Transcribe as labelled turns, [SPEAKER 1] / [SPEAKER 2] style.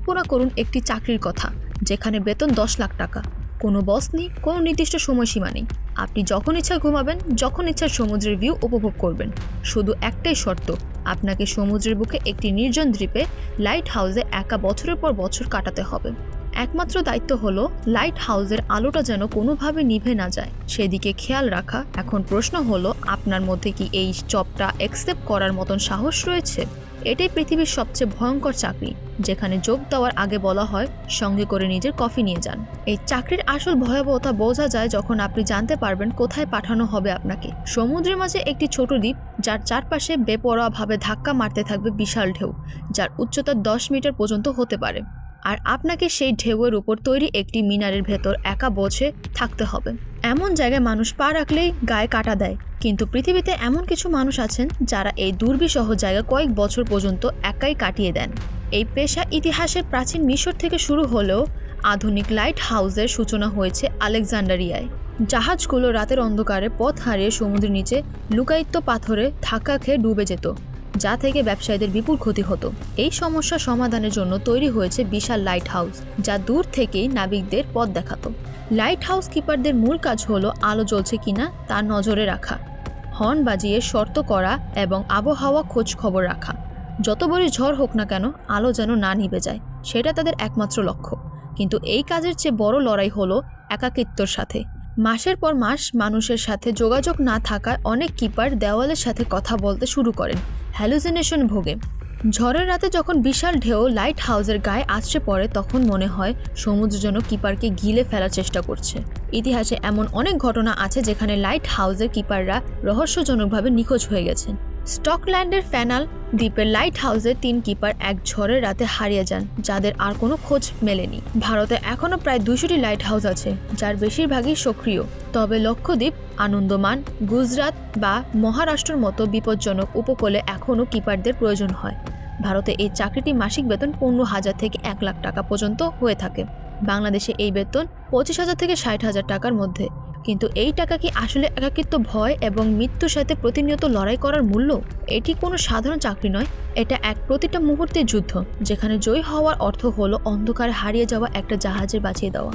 [SPEAKER 1] কল্পনা করুন একটি চাকরির কথা, যেখানে বেতন 10 লাখ টাকা, কোনো বস নেই, কোনো নির্দিষ্ট সময়সীমা নেই। আপনি যখন ইচ্ছা ঘুমাবেন, যখন ইচ্ছা সমুদ্রের ভিউ উপভোগ করবেন। শুধু একটাই শর্ত, আপনাকে সমুদ্রের বুকে একটি নির্জন দ্বীপে লাইট হাউসে একা বছরের পর বছর কাটাতে হবে। একমাত্র দায়িত্ব হলো লাইট হাউসের আলোটা যেন কোনোভাবে নিভে না যায়, সেদিকে খেয়াল রাখা। এখন প্রশ্ন হলো, আপনার মধ্যে কি এই জবটা অ্যাকসেপ্ট করার মতন সাহস রয়েছে? এটাই পৃথিবীর সবচেয়ে ভয়ঙ্কর চাকরি, যেখানে যোগ দেওয়ার আগে বলা হয় সঙ্গে করে নিজের কফি নিয়ে যান। এই চাকরির আসল ভয়াবহতা বোঝা যায় যখন আপনি জানতে পারবেন কোথায় পাঠানো হবে আপনাকে। সমুদ্রের মাঝে একটি ছোট দ্বীপ, যার চারপাশে বেপরোয়াভাবে ধাক্কা মারতে থাকবে বিশাল ঢেউ, যার উচ্চতা 10 মিটার পর্যন্ত হতে পারে। আর আপনাকে সেই ঢেউয়ের উপর তৈরি একটি মিনারের ভেতর একা বসে থাকতে হবে। এমন জায়গায় মানুষ পা রাখলেই গায়ে কাটা দেয়, কিন্তু পৃথিবীতে এমন কিছু মানুষ আছেন যারা এই দুর্বিষহ জায়গা কয়েক বছর পর্যন্ত একাই কাটিয়ে দেন। এই পেশা ইতিহাসের প্রাচীন মিশর থেকে শুরু হলেও আধুনিক লাইট হাউসের সূচনা হয়েছে আলেকজান্ডারিয়ায়। জাহাজগুলো রাতের অন্ধকারে পথ হারিয়ে সমুদ্রের নিচে লুকায়িত পাথরে ধাক্কা খেয়ে ডুবে যেত, যা থেকে ব্যবসায়ীদের বিপুল ক্ষতি হতো। এই সমস্যা সমাধানের জন্য তৈরি হয়েছে বিশাল লাইট হাউস, যা দূর থেকেই নাবিকদের পথ দেখাতো। লাইট হাউস কিপারদের মূল কাজ হলো আলো জ্বলছে কিনা তা নজরে রাখা, হর্ন বাজিয়ে শর্ত করা এবং আবহাওয়া খোঁজ খবর রাখা। যত বড় ঝড় হোক না কেন, আলো যেন না নিভে যায়, সেটা তাদের একমাত্র লক্ষ্য। কিন্তু এই কাজের চেয়ে বড় লড়াই হলো একাকিত্বর সাথে। মাসের পর মাস মানুষের সাথে যোগাযোগ না থাকায় অনেক কিপার দেওয়ালের সাথে কথা বলতে শুরু করেন, হ্যালুসিনেশন ভোগে। ঝড়ের রাতে যখন বিশাল ঢেউ লাইট হাউসের গায়ে আছড়ে পড়ে, তখন মনে হয় সমুদ্র যেন কিপারকে গিলে ফেলার চেষ্টা করছে। ইতিহাসে এমন অনেক ঘটনা আছে যেখানে লাইট হাউসের কিপাররা রহস্যজনকভাবে নিখোঁজ হয়ে গেছেন। স্কটল্যান্ডের ফ্যানাল দ্বীপের লাইট হাউসে 3 কিপার এক ঝড়ের রাতে হারিয়ে যান, যাদের আর কোনো খোঁজ মেলেনি। ভারতে এখনও প্রায় 200টি লাইট হাউস আছে, যার বেশিরভাগই সক্রিয়। তবে লক্ষদ্বীপ, আনন্দমান, গুজরাট বা মহারাষ্ট্রের মতো বিপজ্জনক উপকূলে এখনও কিপারদের প্রয়োজন হয়। ভারতে এই চাকরিটি মাসিক বেতন 15,000 থেকে 1 লাখ টাকা পর্যন্ত হয়ে থাকে। বাংলাদেশে এই বেতন 25,000 থেকে 60,000 টাকার মধ্যে। কিন্তু এই টাকা কি আসলে একাকিত্ব, ভয় এবং মৃত্যুর সাথে প্রতিনিয়ত লড়াই করার মূল্য? এটি কোনো সাধারণ চাকরি নয়, এটা এক প্রতিটা মুহূর্তের যুদ্ধ, যেখানে জয়ী হওয়ার অর্থ হলো অন্ধকারে হারিয়ে যাওয়া একটা জাহাজের বাঁচিয়ে দেওয়া।